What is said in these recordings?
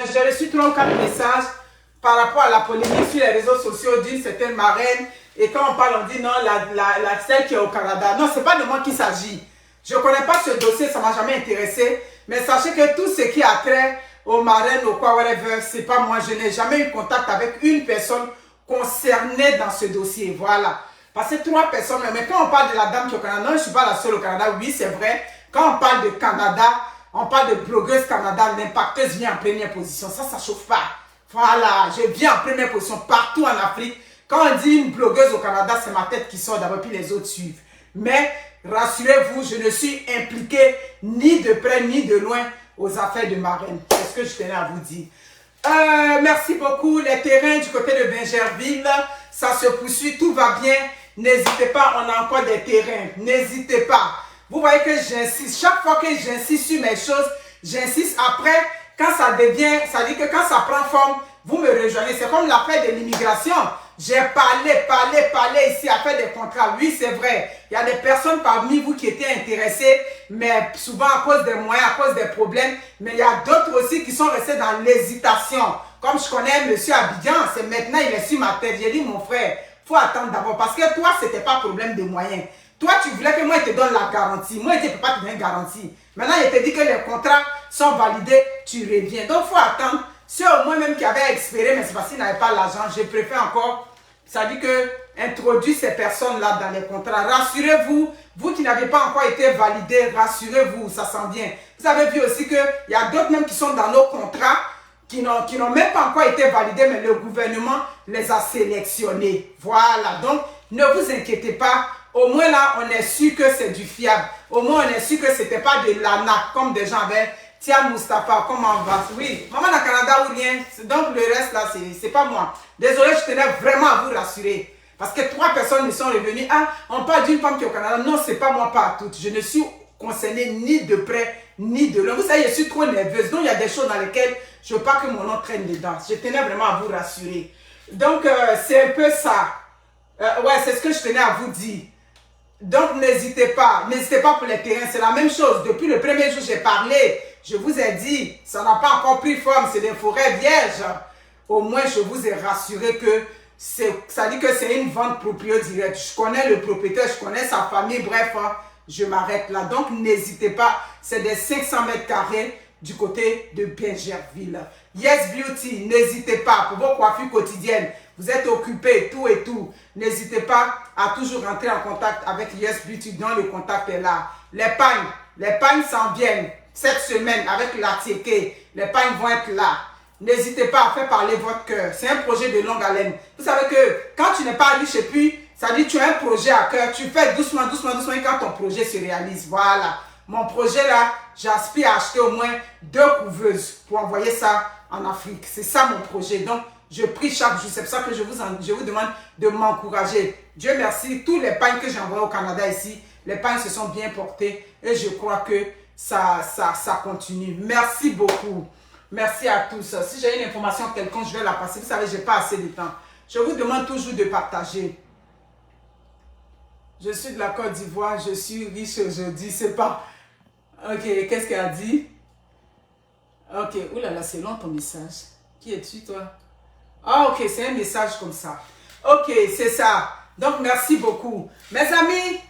J'ai reçu 3 ou 4 messages par rapport à la polémique sur les réseaux sociaux d'une certaine marraine. Et quand on parle, on dit non, celle qui est au Canada. Non, ce n'est pas de moi qu'il s'agit. Je ne connais pas ce dossier, ça ne m'a jamais intéressé. Mais sachez que tout ce qui a trait aux marraines, ou quoi, whatever, ce n'est pas moi. Je n'ai jamais eu contact avec une personne concernée dans ce dossier. Voilà. Parce que 3 personnes, mais quand on parle de la dame qui est au Canada, non, je ne suis pas la seule au Canada. Oui, c'est vrai. Quand on parle de Canada, on parle de blogueuse Canada, l'impacteuse vient en première position. Ça ne chauffe pas. Voilà, je viens en première position partout en Afrique. Quand on dit une blogueuse au Canada, c'est ma tête qui sort d'abord, puis les autres suivent. Mais rassurez-vous, je ne suis impliqué ni de près ni de loin aux affaires de marraine. C'est ce que je tenais à vous dire. Merci beaucoup. Les terrains du côté de Bingerville, ça se poursuit, tout va bien. N'hésitez pas, on a encore des terrains. N'hésitez pas. Vous voyez que j'insiste. Chaque fois que j'insiste sur mes choses, j'insiste. Après, quand ça devient, ça dit que quand ça prend forme, vous me rejoignez. C'est comme l'affaire de l'immigration. J'ai parlé ici, affaire des contrats. Oui, c'est vrai. Il y a des personnes parmi vous qui étaient intéressées, mais souvent à cause des moyens, à cause des problèmes. Mais il y a d'autres aussi qui sont restés dans l'hésitation. Comme je connais monsieur Abidjan, c'est maintenant il est sur ma tête. J'ai dit, mon frère, il faut attendre d'abord. Parce que toi, ce n'était pas problème de moyens. Toi, tu voulais que moi, je te donne la garantie. Moi, je ne peux pas te donner une garantie. Maintenant, il te dit que les contrats sont validés, tu reviens. Donc, il faut attendre. Ceux au moins même qui avaient espéré, mais c'est parce qu'ils n'avaient pas l'argent, je préfère encore, ça dit que introduire ces personnes-là dans les contrats. Rassurez-vous, vous qui n'avez pas encore été validés, rassurez-vous, ça sent bien. Vous avez vu aussi qu'il y a d'autres même qui sont dans nos contrats, qui n'ont même pas encore été validés, mais le gouvernement les a sélectionnés. Voilà, donc ne vous inquiétez pas. Au moins là, on est sûr que c'est du fiable. Au moins, on est sûr que ce n'était pas de l'ANAC, comme des gens avaient. Tiens, Moustapha, comment on va? Oui, maman dans le Canada ou rien. Donc, le reste là, c'est pas moi. Désolé, je tenais vraiment à vous rassurer. Parce que 3 personnes me sont revenues. Ah, on parle d'une femme qui est au Canada. Non, c'est pas moi, pas à toutes. Je ne suis concernée ni de près, ni de loin. Vous savez, je suis trop nerveuse. Donc, il y a des choses dans lesquelles je ne veux pas que mon nom traîne dedans. Je tenais vraiment à vous rassurer. Donc, c'est un peu ça. Ouais, c'est ce que je tenais à vous dire. Donc, n'hésitez pas pour les terrains, c'est la même chose. Depuis le premier jour, j'ai parlé, je vous ai dit, ça n'a pas encore pris forme, c'est des forêts vierges. Au moins, je vous ai rassuré que ça dit que c'est une vente propriétaire directe. Je connais le propriétaire, je connais sa famille, bref, je m'arrête là. Donc, n'hésitez pas, c'est des 500 mètres carrés du côté de Bingerville. Yes Beauty, n'hésitez pas pour vos coiffures quotidiennes. Vous êtes occupé, tout et tout. N'hésitez pas à toujours rentrer en contact avec Yes Beauty, dont le contact est là. Les pagnes s'en viennent cette semaine avec la tiéké. Les pagnes vont être là. N'hésitez pas à faire parler votre cœur. C'est un projet de longue haleine. Vous savez que quand tu n'es pas riche et puis, ça dit tu as un projet à cœur, tu fais doucement, et quand ton projet se réalise. Voilà. Mon projet là, j'aspire à acheter au moins 2 couveuses pour envoyer ça en Afrique. C'est ça mon projet. Donc, je prie chaque jour. C'est pour ça que je vous demande de m'encourager. Dieu merci, tous les pagnes que j'ai envoyés au Canada ici, les pagnes se sont bien portés et je crois que ça continue. Merci beaucoup. Merci à tous. Si j'ai une information quelconque, je vais la passer. Vous savez, je n'ai pas assez de temps. Je vous demande toujours de partager. Je suis de la Côte d'Ivoire, je suis riche aujourd'hui. C'est pas... Ok, qu'est-ce qu'elle a dit? Ok, oulala, c'est long ton message. Qui es-tu, toi? Ah, ok, c'est un message comme ça. Ok, c'est ça. Donc, merci beaucoup. Mes amis,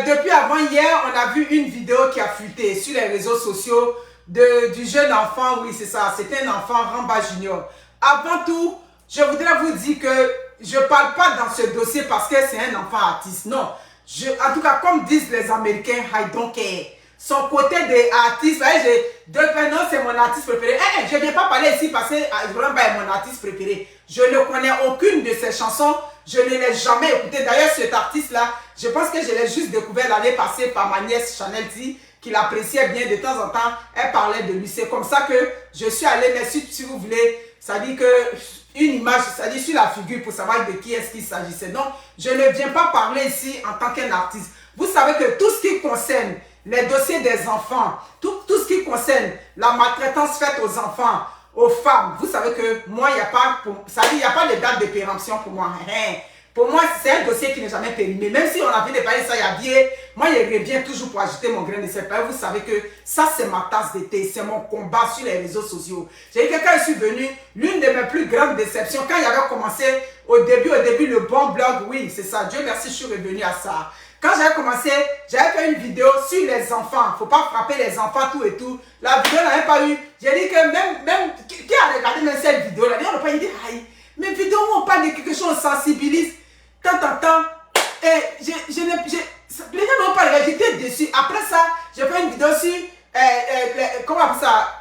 depuis avant-hier, on a vu une vidéo qui a fuité sur les réseaux sociaux du jeune enfant. Oui, c'est ça. C'était un enfant, Ramba Junior. Avant tout, je voudrais vous dire que je ne parle pas dans ce dossier parce que c'est un enfant artiste. Non. En tout cas, comme disent les Américains, I don't care. Son côté d'artiste, j'ai 2 prénoms, c'est mon artiste préféré. Je ne viens pas parler ici parce que Ramba est mon artiste préféré. Je ne connais aucune de ses chansons. Je ne l'ai jamais écouté. D'ailleurs, cet artiste-là, je pense que je l'ai juste découvert l'année passée par ma nièce Chanel T, qui l'appréciait bien. De temps en temps, elle parlait de lui. C'est comme ça que je suis allée. Mais si vous voulez, ça dit que une image, ça dit sur la figure pour savoir de qui est-ce qu'il s'agissait. Donc, je ne viens pas parler ici en tant qu'un artiste. Vous savez que tout ce qui concerne les dossiers des enfants, tout ce qui concerne la maltraitance faite aux enfants, aux femmes, vous savez que moi, il n'y a pas, ça dit, il n'y a pas de date de péremption pour moi. Pour moi, c'est un dossier qui n'est jamais périmé. Même si on a vu de parler de ça il y a bien, moi, je reviens toujours pour ajouter mon grain de sel. Vous savez que ça, c'est ma tasse de thé. C'est mon combat sur les réseaux sociaux. J'ai dit que quand je suis venu, l'une de mes plus grandes déceptions, quand il avait commencé au début, le bon blog, oui, c'est ça. Dieu merci, je suis revenu à ça. Quand j'avais commencé, j'avais fait une vidéo sur les enfants. Il ne faut pas frapper les enfants, tout et tout. La vidéo n'avait pas eu. J'ai dit que même qui a regardé même cette vidéo-là, on n'a pas dit, aïe, mais vidéo où on parle de quelque chose, on sensibilise. Tant. Et les gens n'ont pas regardé, j'étais déçu. Après ça, j'ai fait une vidéo sur, comment on appelle ça,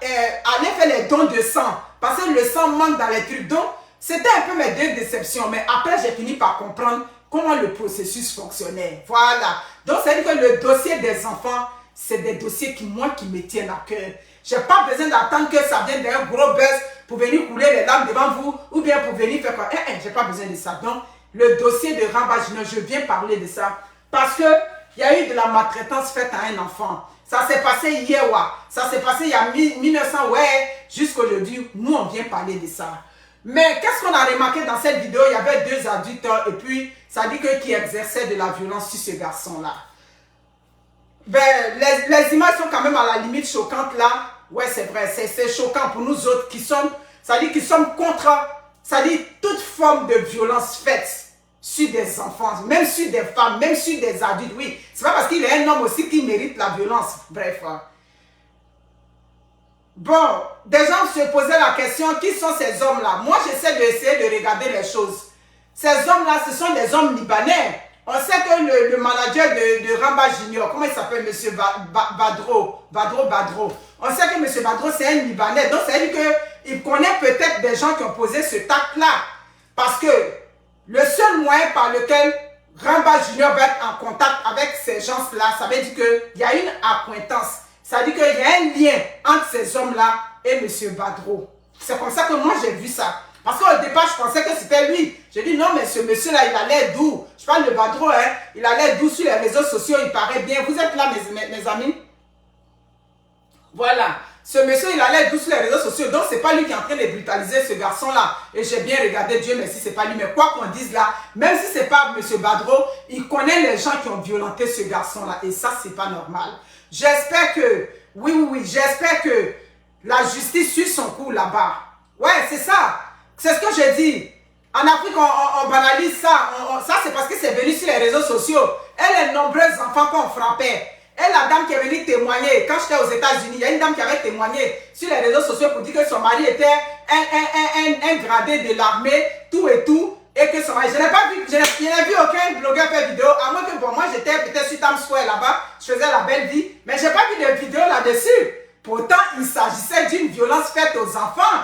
aller faire les dons de sang. Parce que le sang manque dans les trucs. Donc, c'était un peu mes deux déceptions. Mais après, j'ai fini par comprendre comment le processus fonctionnait. Voilà. Donc, ça veut dire que le dossier des enfants, c'est des dossiers qui me tiennent à cœur. Je n'ai pas besoin d'attendre que ça vienne d'un gros buzz pour venir couler les larmes devant vous ou bien pour venir faire quoi. Je n'ai pas besoin de ça. Donc, le dossier de Ramba Junior, je viens parler de ça parce qu'il y a eu de la maltraitance faite à un enfant. Ça s'est passé hier, ouais. Ça s'est passé il y a 1900, ouais, jusqu'à aujourd'hui. Nous, on vient parler de ça. Mais qu'est-ce qu'on a remarqué dans cette vidéo? Il y avait deux adultes et puis ça dit que qui exerçaient de la violence sur ce garçon-là. Ben, les images sont quand même à la limite choquantes là. Ouais, c'est vrai, c'est choquant pour nous autres qui sommes, ça dit qu'ils sommes contre, ça dit toute forme de violence faite sur des enfants, même sur des femmes, même sur des adultes. Oui, c'est pas parce qu'il est un homme aussi qui mérite la violence. Bref. Bon, des gens se posaient la question, qui sont ces hommes-là? Moi, j'essaie d'essayer de regarder les choses. Ces hommes-là, ce sont des hommes libanais. On sait que le manager de Ramba Junior, comment il s'appelle, M. Badro. On sait que M. Badro, c'est un Libanais. Donc, ça veut dire qu'il connaît peut-être des gens qui ont posé ce acte-là. Parce que le seul moyen par lequel Ramba Junior va être en contact avec ces gens-là, ça veut dire qu'il y a une acquaintance. Ça veut dire qu'il y a un lien entre ces hommes-là et M. Badro. C'est comme ça que moi, j'ai vu ça. Parce qu'au départ, je pensais que c'était lui. J'ai dit non, mais ce monsieur-là, il a l'air doux. Je parle de Badro, hein. Il a l'air doux sur les réseaux sociaux, il paraît bien. Vous êtes là, mes amis? Voilà. Ce monsieur, il a l'air doux sur les réseaux sociaux. Donc, ce n'est pas lui qui est en train de brutaliser ce garçon-là. Et j'ai bien regardé, Dieu merci, ce n'est pas lui. Mais quoi qu'on dise là, même si ce n'est pas M. Badro, il connaît les gens qui ont violenté ce garçon-là. Et ça, ce n'est pas normal. J'espère que, oui, j'espère que la justice suit son cours là-bas. Ouais, c'est ça. C'est ce que je dis. En Afrique, on banalise ça. Ça, c'est parce que c'est venu sur les réseaux sociaux. Et les nombreux enfants qu'on frappait. Et la dame qui est venue témoigner, quand j'étais aux États-Unis, il y a une dame qui avait témoigné sur les réseaux sociaux pour dire que son mari était un gradé de l'armée, tout et tout. Et que son mari, je n'ai pas vu, je n'ai vu aucun blogueur faire vidéo, à moins que pour moi, j'étais peut-être sur Times Square là-bas, je faisais la belle vie, mais je n'ai pas vu de vidéo là-dessus. Pourtant, il s'agissait d'une violence faite aux enfants.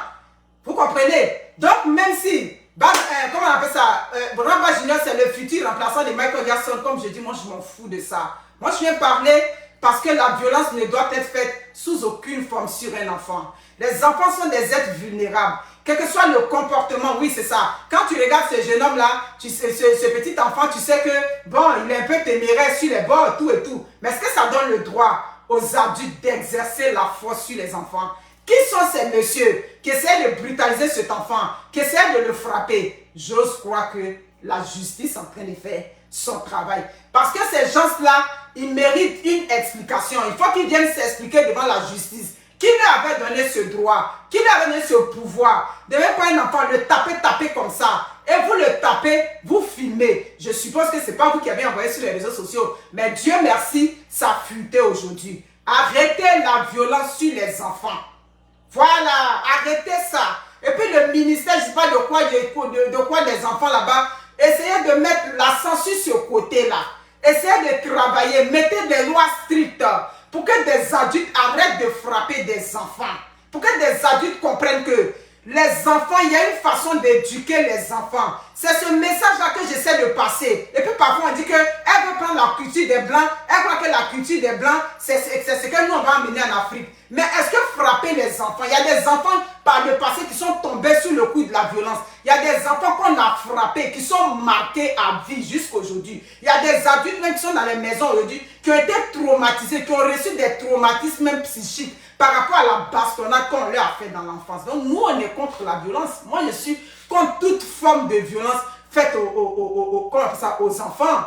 Vous comprenez? Donc, même si, comment on appelle ça, Ramba Junior, c'est le futur remplaçant de Michael Jackson, comme je dis, moi, je m'en fous de ça. Moi, je viens parler parce que la violence ne doit être faite sous aucune forme sur un enfant. Les enfants sont des êtres vulnérables. Quel que soit le comportement, oui, c'est ça. Quand tu regardes ce jeune homme-là, ce petit enfant, tu sais que, bon, il est un peu téméraire sur les bords, tout et tout. Mais est-ce que ça donne le droit aux adultes d'exercer la force sur les enfants? Qui sont ces messieurs qui essaient de brutaliser cet enfant, qui essaient de le frapper? J'ose croire que la justice est en train de faire son travail. Parce que ces gens-là, ils méritent une explication. Il faut qu'ils viennent s'expliquer devant la justice. Qui leur avait donné ce droit? Qui leur avait donné ce pouvoir? De même pas un enfant, le taper comme ça. Et vous le tapez, vous filmez. Je suppose que ce n'est pas vous qui avez envoyé sur les réseaux sociaux. Mais Dieu merci, ça a fuité aujourd'hui. Arrêtez la violence sur les enfants. Voilà, arrêtez ça. Et puis le ministère, je ne sais pas de quoi des enfants là-bas, essayez de mettre la censure sur ce côté-là. Essayez de travailler, mettez des lois strictes pour que des adultes arrêtent de frapper des enfants. Pour que des adultes comprennent que les enfants, il y a une façon d'éduquer les enfants. C'est ce message-là que j'essaie de passer. Et puis parfois on dit qu'elle veut prendre la culture des Blancs. Elle croit que la culture des Blancs, c'est ce que nous on va amener en Afrique. Mais est-ce que frapper les enfants, il y a des enfants par le passé qui sont tombés sous le coup de la violence. Il y a des enfants qu'on a frappés, qui sont marqués à vie jusqu'à aujourd'hui. Il y a des adultes même qui sont dans les maisons aujourd'hui, qui ont été traumatisés, qui ont reçu des traumatismes même psychiques par rapport à la bastonnade qu'on leur a fait dans l'enfance. Donc nous, on est contre la violence. Moi, je suis contre toute forme de violence faites comment on appelle ça, aux enfants.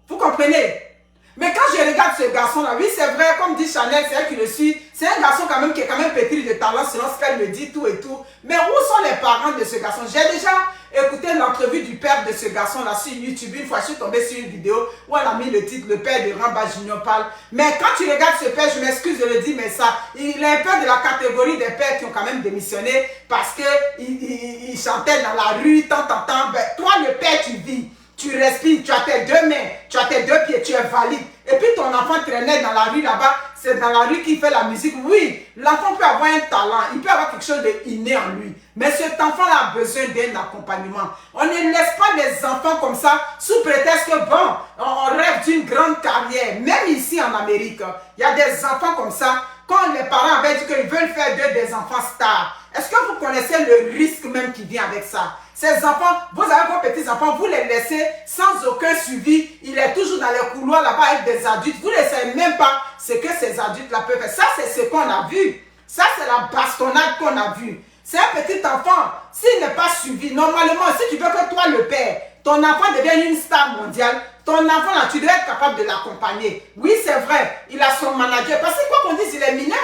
Vous comprenez? Mais quand je regarde ce garçon-là, oui, c'est vrai, comme dit Chanel, c'est elle qui le suit. C'est un garçon quand même qui est quand même pétri de talent, selon ce qu'elle me dit, tout et tout. Mais où sont les parents de ce garçon? J'ai déjà écouté l'entrevue du père de ce garçon-là sur YouTube. Une fois, je suis tombée sur une vidéo où elle a mis le titre, le père de Ramba Junior parle. Mais quand tu regardes ce père, je m'excuse de le dire, mais ça, il est un peu de la catégorie des pères qui ont quand même démissionné parce qu'il chantait dans la rue, tant. Ben, toi, le père, tu vis. Tu respires, tu as tes deux mains, tu as tes deux pieds, tu es valide. Et puis ton enfant traînait dans la rue là-bas, c'est dans la rue qu'il fait la musique. Oui, l'enfant peut avoir un talent, il peut avoir quelque chose d'inné en lui. Mais cet enfant-là a besoin d'un accompagnement. On ne laisse pas les enfants comme ça sous prétexte que bon, on rêve d'une grande carrière. Même ici en Amérique, il y a des enfants comme ça. Quand les parents avaient dit qu'ils veulent faire d'eux des enfants stars, est-ce que vous connaissez le risque même qui vient avec ça? Ces enfants, vous avez vos petits-enfants, vous les laissez sans aucun suivi. Il est toujours dans les couloirs là-bas avec des adultes. Vous ne savez même pas ce que ces adultes-là peuvent faire. Ça, c'est ce qu'on a vu. Ça, c'est la bastonnade qu'on a vue. C'est un petit enfant. S'il n'est pas suivi, normalement, si tu veux que toi, le père, ton enfant devienne une star mondiale, ton enfant, là, tu dois être capable de l'accompagner. Oui, c'est vrai, il a son manager. Parce que quoi qu'on dise, il est mineur.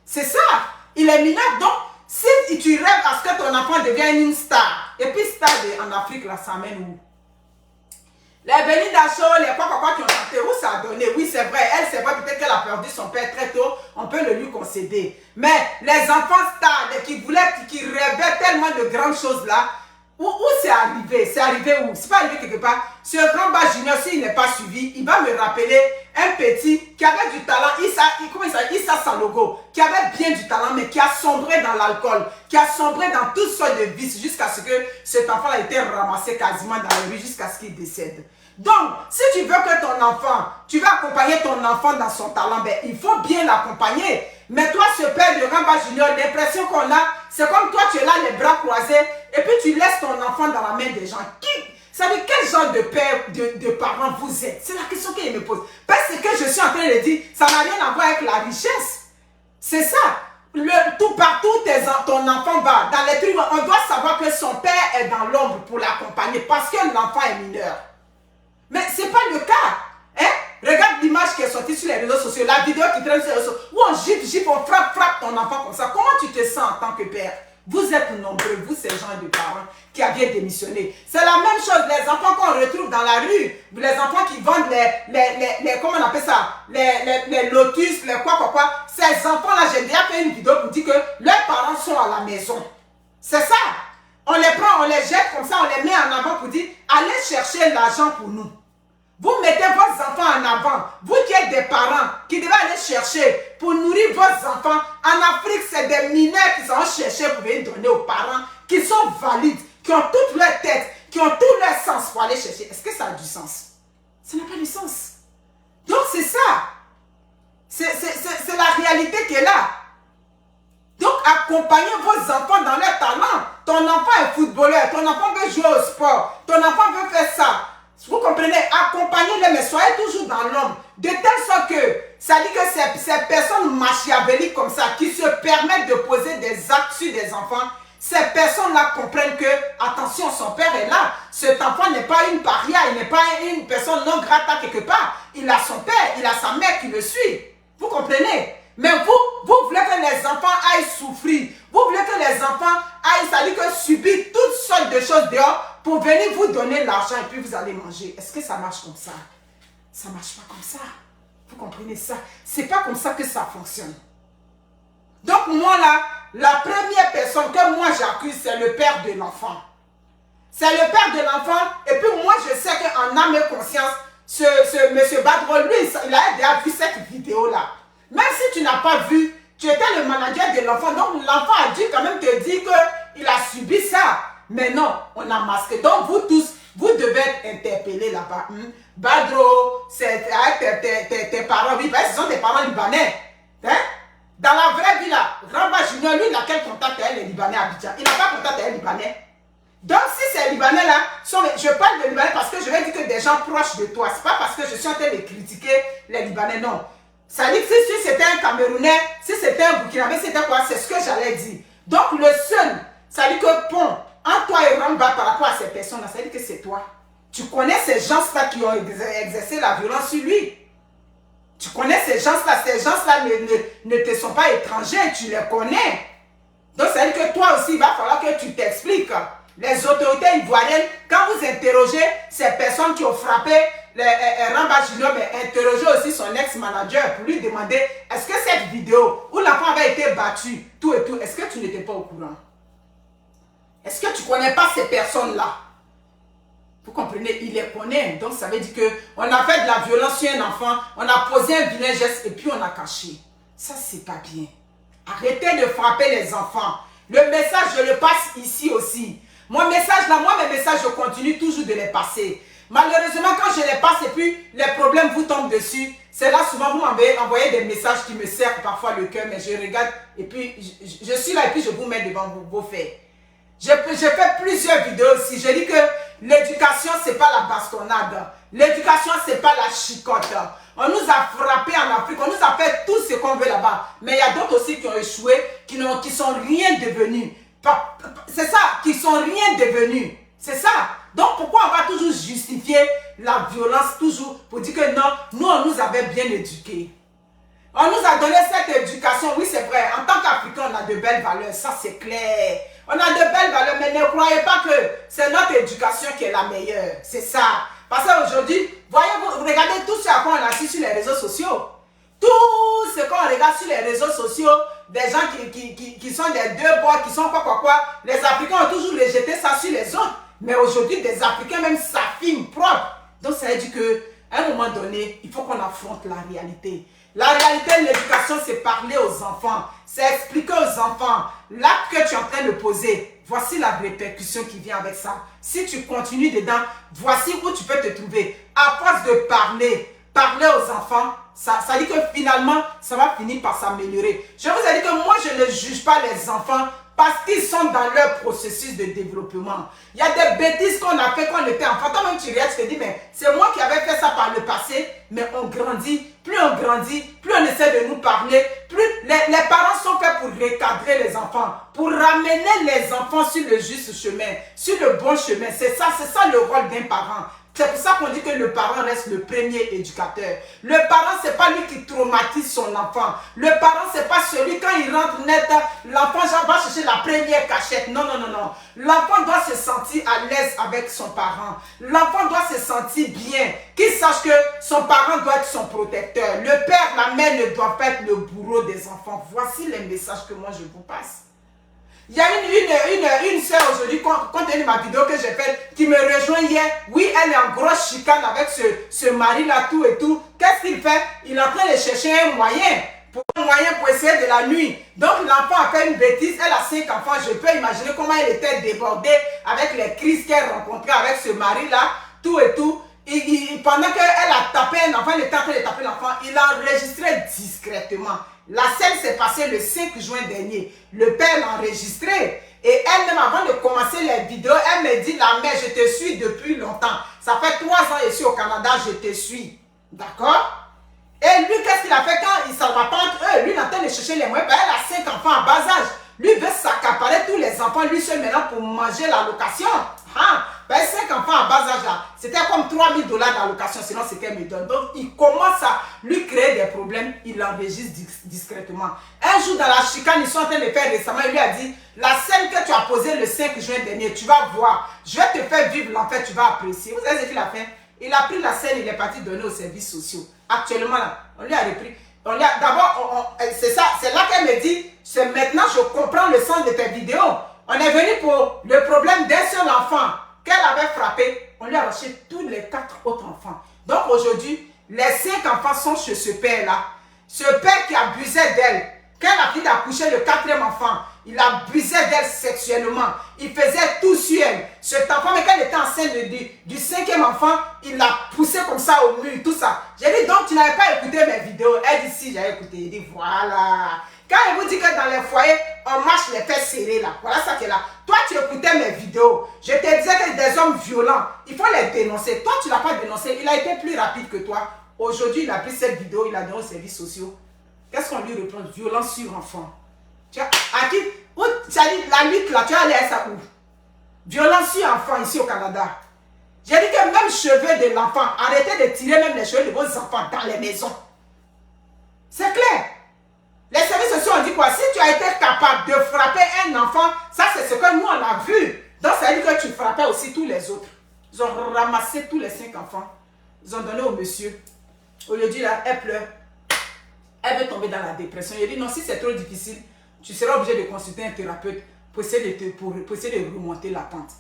C'est ça. Il est mineur. Donc, si tu rêves à ce que ton enfant devienne une star, et puis star en Afrique, là, ça mène où? Les Belinda Show, les quoi qui ont chanté, où ça a donné? Oui, c'est vrai, elle, c'est vrai, peut-être qu'elle a perdu son père très tôt, on peut le lui concéder. Mais les enfants stars, qui rêvaient tellement de grandes choses là, où c'est arrivé? C'est arrivé où? C'est pas arrivé quelque part. Ce Ramba Junior, s'il n'est pas suivi, il va me rappeler un petit qui avait du talent, Issa Sanogo, qui avait bien du talent, mais qui a sombré dans l'alcool, qui a sombré dans toutes sortes de vices, jusqu'à ce que cet enfant a été ramassé quasiment dans la rue, jusqu'à ce qu'il décède. Donc, si tu veux que ton enfant, tu veux accompagner ton enfant dans son talent, ben, il faut bien l'accompagner. Mais toi, ce père de Ramba Junior, l'impression qu'on a, c'est comme toi, tu es là, les bras croisés, et puis tu laisses ton enfant dans la main des gens. Ça veut dire quel genre de père, de parents vous êtes? C'est la question qu'il me pose. Parce que je suis en train de dire, ça n'a rien à voir avec la richesse. C'est ça. Tout partout, ton enfant va. Dans les trucs, on doit savoir que son père est dans l'ombre pour l'accompagner parce que l'enfant est mineur. Mais ce n'est pas le cas. Hein? Regarde l'image qui est sortie sur les réseaux sociaux, la vidéo qui traîne sur les réseaux sociaux, où on gifle, on frappe ton enfant comme ça. Comment tu te sens en tant que père? Vous êtes nombreux, vous, ces gens de parents qui avaient démissionné. C'est la même chose, les enfants qu'on retrouve dans la rue, les enfants qui vendent comment on appelle ça, les lotus, les quoi. Ces enfants-là, j'ai déjà fait une vidéo pour dire que leurs parents sont à la maison. C'est ça. On les prend, on les jette comme ça, on les met en avant pour dire, allez chercher l'argent pour nous. Vous mettez vos enfants en avant. Vous qui êtes des parents qui devez aller chercher pour nourrir vos enfants. En Afrique, c'est des mineurs qui sont cherchés pour venir donner aux parents, qui sont valides, qui ont toute leur tête, qui ont tout leur sens pour aller chercher. Est-ce que ça a du sens? Ça n'a pas de sens. Donc c'est ça. C'est la réalité qui est là. Donc accompagnez vos enfants dans leur talent. Ton enfant est footballeur, ton enfant veut jouer au sport, ton enfant veut faire ça. Vous comprenez? Accompagnez-les, mais soyez toujours dans l'ombre. De telle sorte que, ça dit que ces personnes machiavéliques comme ça, qui se permettent de poser des actes sur des enfants, ces personnes-là comprennent que, attention, son père est là. Cet enfant n'est pas une paria, il n'est pas une personne non grata quelque part. Il a son père, il a sa mère qui le suit. Vous comprenez? Mais vous voulez que les enfants aillent souffrir. Vous voulez que les enfants aillent, ça dit que subir toutes sortes de choses dehors pour venir vous donner l'argent et puis vous allez manger. Est-ce que ça marche comme ça? Ça ne marche pas comme ça. Vous comprenez ça? Ce n'est pas comme ça que ça fonctionne. Donc moi là, la première personne que moi j'accuse, c'est le père de l'enfant. C'est le père de l'enfant. Et puis moi je sais qu'en âme et conscience, ce monsieur Badro, lui, il a déjà vu cette vidéo-là. Même si tu n'as pas vu, tu étais le manager de l'enfant. Donc l'enfant a dû quand même te dire qu'il a subi ça. Mais non, on a masqué. Donc vous tous, vous devez être interpellés là-bas. Badro, c'est avec tes parents, oui, parce que ce sont tes parents libanais. Hein? Dans la vraie vie là, Ramba Junior, lui, il a quel contact avec les Libanais à Abidjan? Il n'a pas contact avec les Libanais. Donc si ces Libanais là, je parle de Libanais parce que je vais dire que des gens proches de toi, c'est pas parce que je suis en train de critiquer les Libanais, non. Ça dit que si c'était un Camerounais, si c'était un Burkinabé, c'était quoi? C'est ce que j'allais dire. Donc le seul, ça dit que bon, en toi et Ramba par rapport à ces personnes, personne-là, ça veut dire que c'est toi. Tu connais ces gens-là qui ont exercé la violence sur lui. Tu connais ces gens-là. Ces gens-là ne te sont pas étrangers, tu les connais. Donc, ça veut dire que toi aussi, il va falloir que tu t'expliques. Les autorités ivoiriennes, quand vous interrogez ces personnes qui ont frappé Ramba Junior, mais interrogez aussi son ex-manager pour lui demander est-ce que cette vidéo où l'enfant avait été battu, tout et tout, est-ce que tu n'étais pas au courant? Est-ce que tu ne connais pas ces personnes-là? Vous comprenez, il les connaît. Donc, ça veut dire qu'on a fait de la violence sur un enfant, on a posé un vilain geste et puis on a caché. Ça, c'est pas bien. Arrêtez de frapper les enfants. Le message, je le passe ici aussi. Mon message là, moi, mes messages, je continue toujours de les passer. Malheureusement, quand je les passe et puis les problèmes vous tombent dessus, c'est là souvent vous m'avez envoyé des messages qui me servent parfois le cœur, mais je regarde et puis je suis là et puis je vous mets devant vos faits. Je fais plusieurs vidéos aussi. Je dis que l'éducation, ce n'est pas la bastonnade. L'éducation, ce n'est pas la chicotte. On nous a frappés en Afrique, on nous a fait tout ce qu'on veut là-bas. Mais il y a d'autres aussi qui ont échoué, qui sont rien devenus. C'est ça, qui sont rien devenus. C'est ça. Donc pourquoi on va toujours justifier la violence, toujours pour dire que non, nous on nous avait bien éduqués. On nous a donné cette éducation, oui c'est vrai, en tant qu'Africains on a de belles valeurs, ça c'est clair. On a de belles valeurs, mais ne croyez pas que c'est notre éducation qui est la meilleure. C'est ça. Parce qu'aujourd'hui, voyez-vous, regardez tout ce à quoi on assiste sur les réseaux sociaux. Tout ce qu'on regarde sur les réseaux sociaux, des gens qui sont des deux bords, qui sont quoi. Les Africains ont toujours rejeté ça sur les autres. Mais aujourd'hui, des Africains même s'affirment propres. Donc ça veut dire qu'à un moment donné, il faut qu'on affronte la réalité. La réalité de l'éducation, c'est parler aux enfants. C'est expliquer aux enfants l'acte que tu es en train de poser. Voici la répercussion qui vient avec ça. Si tu continues dedans, voici où tu peux te trouver. À force de parler aux enfants, ça dit que finalement, ça va finir par s'améliorer. Je vous ai dit que moi, je ne juge pas les enfants parce qu'ils sont dans leur processus de développement. Il y a des bêtises qu'on a fait quand on était enfant. Toi-même, tu regardes, tu te dis, mais c'est moi qui avais fait ça par le passé. Mais on grandit. Plus on grandit, plus on essaie de nous parler, plus les parents sont faits pour recadrer les enfants, pour ramener les enfants sur le juste chemin, sur le bon chemin. C'est ça le rôle d'un parent. C'est pour ça qu'on dit que le parent reste le premier éducateur. Le parent, ce n'est pas lui qui traumatise son enfant. Le parent, ce n'est pas celui, quand il rentre net, l'enfant va chercher la première cachette. Non. L'enfant doit se sentir à l'aise avec son parent. L'enfant doit se sentir bien. Qu'il sache que son parent doit être son protecteur. Le père, la mère ne doit pas être le bourreau des enfants. Voici les messages que moi je vous passe. Il y a une soeur aujourd'hui, quand elle a ma vidéo que j'ai faite, qui me rejoint hier. Oui, elle est en grosse chicane avec ce mari-là, tout et tout. Qu'est-ce qu'il fait? Il est en train de chercher un moyen pour essayer de la nuit. Donc l'enfant a fait une bêtise, elle a 5 enfants. Je peux imaginer comment elle était débordée avec les crises qu'elle rencontrait avec ce mari-là, tout et tout. Pendant qu'elle a tapé un enfant, elle était en train de taper l'enfant, il a enregistré discrètement. La scène s'est passée le 5 juin dernier. Le père l'a enregistré. Et elle-même, avant de commencer les vidéos, elle me dit, la mère, je te suis depuis longtemps. Ça fait 3 ans ici au Canada, je te suis. D'accord? Et lui, qu'est-ce qu'il a fait quand il s'en va pas entre eux? Lui, il est en train de chercher les moyens. Elle a 5 enfants à bas âge. Lui veut s'accaparer tous les enfants, lui seul maintenant pour manger l'allocation. Ah, 5 enfants à bas âge là, c'était comme 3 000 $ d'allocation, sinon c'est qu'elle me donne. Donc il commence à lui créer des problèmes, il l'enregistre discrètement. Un jour dans la chicane, ils sont en train de faire récemment, il lui a dit, la scène que tu as posée le 5 juin dernier, tu vas voir, je vais te faire vivre l'enfer, tu vas apprécier. Vous savez ce qu'il a fait? Il a pris la scène, il est parti donner aux services sociaux. Actuellement là, on lui a repris. D'abord, c'est ça, c'est là qu'elle me dit, c'est maintenant je comprends le sens de tes vidéos. On est venu pour le problème d'un seul enfant qu'elle avait frappé. On lui a arraché tous les 4 autres enfants. Donc aujourd'hui, les 5 enfants sont chez ce père-là. Ce père qui abusait d'elle. Quand elle a fini d'accoucher le 4e enfant, il abusait d'elle sexuellement. Il faisait tout sur elle. Cet enfant, mais quand elle était enceinte du 5e enfant, il l'a poussé comme ça au mur, tout ça. J'ai dit, donc tu n'avais pas écouté mes vidéos. Elle dit, si, j'ai écouté. Il dit, voilà. Quand elle vous dit que dans les foyers, on marche les fesses serrées là. Voilà ça qui est là. Toi, tu écoutais mes vidéos. Je te disais que des hommes violents, il faut les dénoncer. Toi, tu ne l'as pas dénoncé. Il a été plus rapide que toi. Aujourd'hui, il a pris cette vidéo, il a donné aux services sociaux. Qu'est-ce qu'on lui reproche? Violence sur enfant. Tu as, à qui? Où, la lutte là, tu as allé à ça où? Violence sur enfants ici au Canada. J'ai dit que même cheveux de l'enfant, arrêtez de tirer même les cheveux de vos enfants dans les maisons. C'est clair. Les services sociaux ont dit quoi? Si tu as été capable de frapper un enfant, ça c'est ce que nous on a vu. Donc ça veut dire que tu frappais aussi tous les autres. Ils ont ramassé tous les 5 enfants. Ils ont donné au monsieur. Au lieu de dire, elle pleure. Elle veut tomber dans la dépression. Il dit non, si c'est trop difficile, tu seras obligé de consulter un thérapeute pour essayer de remonter la pente.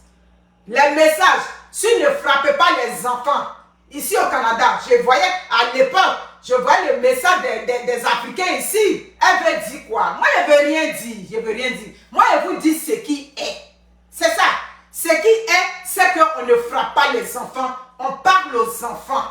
Les messages, si ne frappez pas les enfants, ici au Canada, je voyais à l'époque, je voyais le message des Africains ici. Elle veut dire quoi? Moi, je ne veux rien dire. Je veux rien dire. Moi, je vous dis ce qui est. C'est ça. Ce qui est, c'est qu'on ne frappe pas les enfants. On parle aux enfants.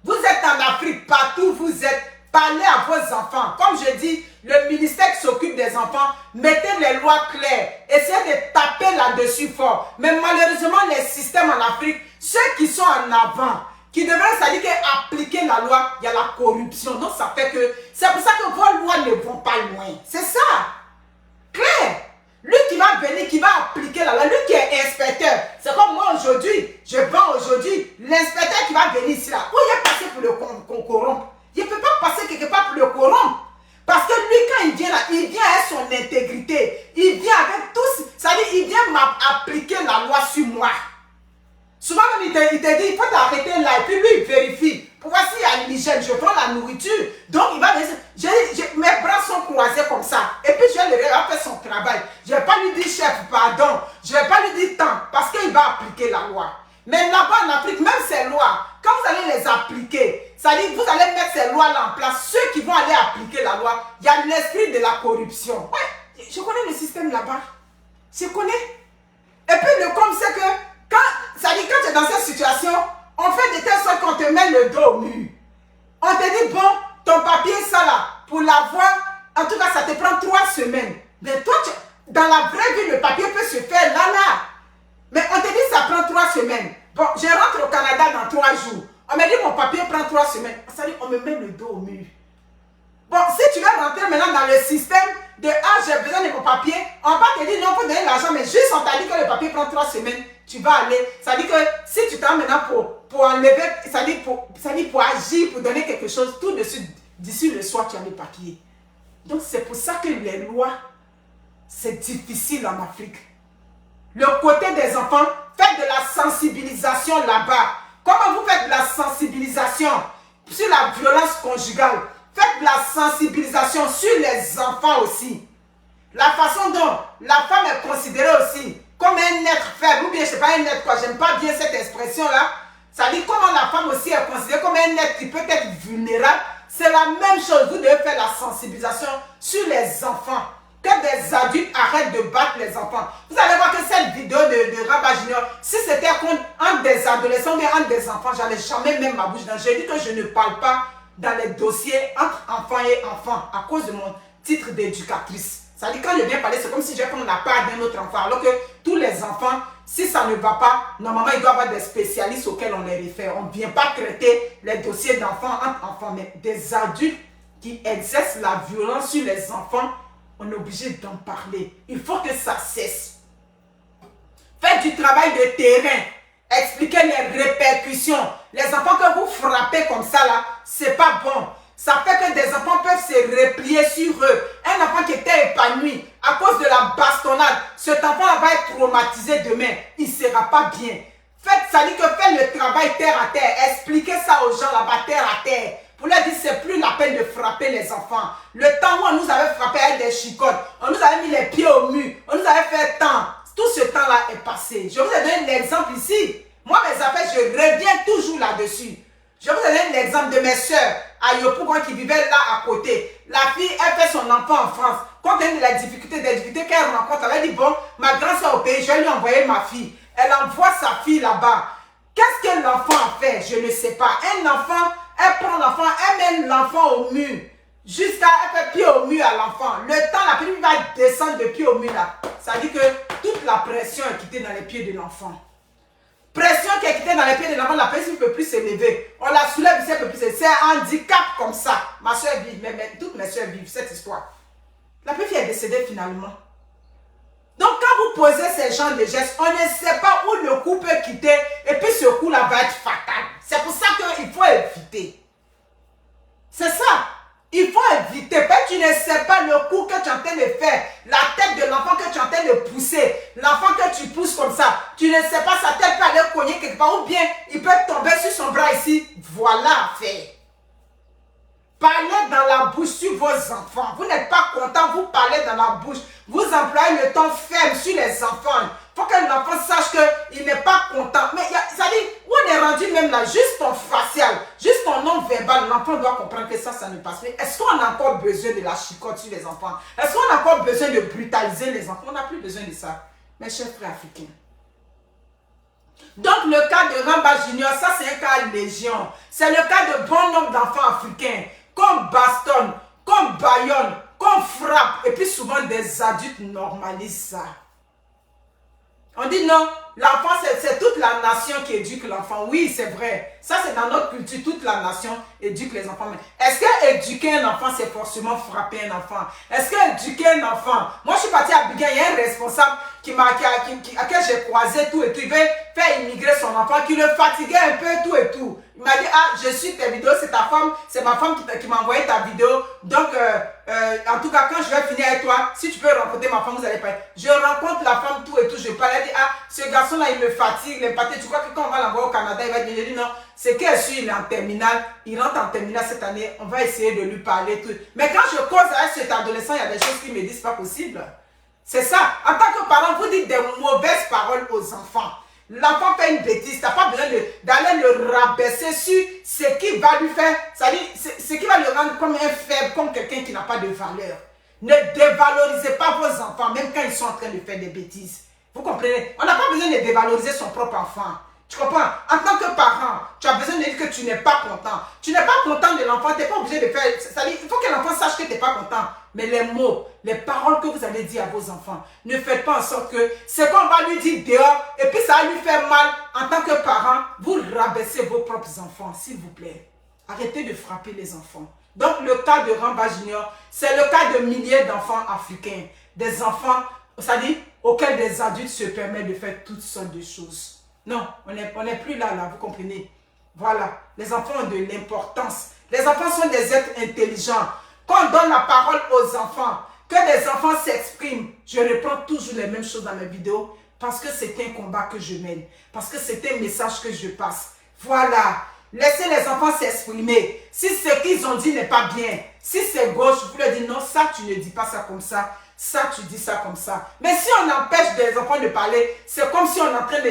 Vous êtes en Afrique, partout vous êtes. Parlez à vos enfants. Comme je dis, le ministère qui s'occupe des enfants, mettez les lois claires. Essayez de taper là-dessus fort. Mais malheureusement, les systèmes en Afrique, ceux qui sont en avant, qui devraient s'allier appliquer la loi, il y a la corruption. Donc ça fait que, c'est pour ça que vos lois ne vont pas loin. C'est ça. Clair. Lui qui va venir, qui va appliquer la loi, lui qui est inspecteur. C'est comme moi aujourd'hui, je vends aujourd'hui, l'inspecteur qui va venir ici là. Où il est passé pour le corrompre? Il ne peut pas passer quelque part pour le corrompre. Parce que lui, quand il vient là, il vient avec son intégrité. Il vient avec tout. Ça veut dire, il vient m'appliquer la loi sur moi. Souvent même, il te dit, il faut t'arrêter là. Et puis lui, il vérifie. Pour voir s'il y a l'hygiène. Je prends la nourriture. Donc, il va dire, mes bras sont croisés comme ça. Et puis, je vais le faire son travail. Je ne vais pas lui dire, chef, pardon. Je ne vais pas lui dire tant. Parce qu'il va appliquer la loi. Mais là-bas en Afrique, même ces lois, quand vous allez les appliquer, ça dit vous allez mettre ces lois-là en place. Ceux qui vont aller appliquer la loi, il y a l'esprit de la corruption. Ouais, je connais le système là-bas. Je connais. Et puis le com, c'est que quand tu es dans cette situation, on fait de telle sorte qu'on te met le dos au mur. On te dit, bon, ton papier, ça là, pour l'avoir, en tout cas, ça te prend 3 semaines. Mais toi, dans la vraie vie, le papier peut se faire là. Mais on te dit ça prend 3 semaines. Bon, je rentre au Canada dans 3 jours. On me dit mon papier prend 3 semaines. Ça dit on me met le dos au mur. Bon, si tu veux rentrer maintenant dans le système de j'ai besoin de mon papier, on va te dire non, il faut donner l'argent, mais juste on t'a dit que le papier prend 3 semaines, tu vas aller. Ça dit que si tu t'en maintenant pour enlever, ça dit pour agir, pour donner quelque chose, tout de suite, d'ici le soir, tu as le papier. Donc c'est pour ça que les lois, c'est difficile en Afrique. Le côté des enfants, faites de la sensibilisation là-bas. Comment vous faites de la sensibilisation sur la violence conjugale? Faites de la sensibilisation sur les enfants aussi. La façon dont la femme est considérée aussi comme un être faible, ou bien je ne sais pas un être quoi, j'aime pas bien cette expression-là. Ça dit comment la femme aussi est considérée comme un être qui peut être vulnérable. C'est la même chose, vous devez faire la sensibilisation sur les enfants. Que des adultes arrêtent de battre les enfants. Vous allez voir que cette vidéo de Rabat Junior, si c'était entre des adolescents ou entre des enfants, j'allais jamais même ma bouche dans. J'ai dit que je ne parle pas dans les dossiers entre enfants et enfants à cause de mon titre d'éducatrice. Ça dit quand je viens parler, c'est comme si je prends la part d'un autre enfant. Alors que tous les enfants, si ça ne va pas, normalement il doit y avoir des spécialistes auxquels on les réfère. On ne vient pas traiter les dossiers d'enfants entre enfants, mais des adultes qui exercent la violence sur les enfants. On est obligé d'en parler. Il faut que ça cesse. Faites du travail de terrain. Expliquez les répercussions. Les enfants que vous frappez comme ça, là, c'est pas bon. Ça fait que des enfants peuvent se replier sur eux. Un enfant qui était épanoui à cause de la bastonnade, cet enfant va être traumatisé demain. Il ne sera pas bien. Faites, ça dit que faites le travail terre à terre. Expliquez ça aux gens là-bas, terre à terre. Pour leur dire, c'est plus la peine de frapper les enfants. Le temps où on nous avait frappé avec des chicottes, on nous avait mis les pieds au mur, on nous avait fait tant. Tout ce temps-là est passé. Je vous ai donné l'exemple ici. Moi, mes affaires, je reviens toujours là-dessus. Je vous ai donné l'exemple de mes soeurs à Yopougon qui vivaient là à côté. La fille, elle fait son enfant en France. Compte tenu de la difficulté, des difficultés qu'elle rencontre, elle dit, bon, ma grande soeur au pays, je vais lui envoyer ma fille. Elle envoie sa fille là-bas. Qu'est-ce que l'enfant a fait? Je ne sais pas. Un enfant, elle prend l'enfant, elle met l'enfant au mur. Jusqu'à, elle fait pied au mur à l'enfant. Le temps, la petite va descendre de pied au mur là. Ça dit que toute la pression est quittée dans les pieds de l'enfant. Pression qui est quittée dans les pieds de l'enfant, la personne ne peut plus s'élever. On la soulève, elle ne peut plus s'élever. C'est un handicap comme ça. Ma soeur vit, toutes mes soeurs vivent cette histoire. La petite fille est décédée finalement. Donc quand vous posez ces genres de gestes, on ne sait pas où le coup peut quitter et puis ce coup-là va être fatal. C'est pour ça qu'il faut éviter. C'est ça. Il faut éviter. Parce que tu ne sais pas le coup que tu es en train de faire. La tête de l'enfant que tu es en train de pousser. L'enfant que tu pousses comme ça. Tu ne sais pas, sa tête peut aller cogner quelque part. Ou bien, il peut tomber sur son bras ici. Voilà, fait. Parlez dans la bouche sur vos enfants. Vous n'êtes pas content, vous parlez dans la bouche. Vous employez le ton ferme sur les enfants. Il faut que l'enfant sache qu'il n'est pas content. Mais ça dit, on est rendu même là, juste ton facial, juste ton nom verbal. L'enfant doit comprendre que ça ne passe pas. Est-ce qu'on a encore besoin de la chicotte sur les enfants? Est-ce qu'on a encore besoin de brutaliser les enfants? On n'a plus besoin de ça. Mes chers frères africains. Donc le cas de Ramba Junior, ça c'est un cas légion. C'est le cas de bon nombre d'enfants africains. Qu'on bastonne, qu'on baillonne, qu'on frappe. Et puis souvent des adultes normalisent ça. On dit non, l'enfant c'est toute la nation qui éduque l'enfant. Oui, c'est vrai. Ça c'est dans notre culture, toute la nation éduque les enfants. Mais est-ce que éduquer un enfant c'est forcément frapper un enfant? Est-ce que éduquer un enfant... Moi je suis partie à Biguin, il y a un responsable à qui j'ai croisé tout et tout. Il veut faire immigrer son enfant, qui le fatiguait un peu tout et tout. Il m'a dit, ah, je suis tes vidéos, c'est ta femme, c'est ma femme qui m'a envoyé ta vidéo. Donc, en tout cas, quand je vais finir avec toi, si tu peux rencontrer ma femme, vous allez parler. Je rencontre la femme tout et tout, je parle, elle dit, ah, ce garçon-là, il me fatigue, il est pâté. Tu crois que quand on va l'envoyer au Canada, il va dire, je dis non, c'est qu'elle suit, il est en terminale, il rentre en terminale cette année, on va essayer de lui parler tout. Mais quand je cause avec cet adolescent, il y a des choses qui me disent pas possible. C'est ça. En tant que parent, vous dites des mauvaises paroles aux enfants. L'enfant fait une bêtise, tu n'as pas besoin d'aller le rabaisser sur ce qui va lui faire, c'est-à-dire ce qui va le rendre comme un faible, comme quelqu'un qui n'a pas de valeur. Ne dévalorisez pas vos enfants, même quand ils sont en train de faire des bêtises. Vous comprenez? On n'a pas besoin de dévaloriser son propre enfant. Tu comprends? En tant que parent, tu as besoin de dire que tu n'es pas content. Tu n'es pas content de l'enfant, tu n'es pas obligé de faire... C'est-à-dire, il faut que l'enfant sache que tu n'es pas content. Mais les mots, les paroles que vous allez dire à vos enfants, ne faites pas en sorte que ce qu'on va lui dire dehors, et puis ça va lui faire mal. En tant que parent, vous rabaissez vos propres enfants, s'il vous plaît. Arrêtez de frapper les enfants. Donc, le cas de Ramba Junior, c'est le cas de milliers d'enfants africains. Des enfants, c'est-à-dire, auxquels des adultes se permettent de faire toutes sortes de choses. Non, on n'est plus là, vous comprenez. Voilà, les enfants ont de l'importance. Les enfants sont des êtres intelligents. Quand on donne la parole aux enfants, que des enfants s'expriment, je reprends toujours les mêmes choses dans mes vidéos parce que c'est un combat que je mène, parce que c'est un message que je passe. Voilà, laissez les enfants s'exprimer. Si ce qu'ils ont dit n'est pas bien, si c'est gauche, vous leur dites non, ça tu ne dis pas ça comme ça. Ça, tu dis ça comme ça. Mais si on empêche des enfants de parler, c'est comme si on est en train de,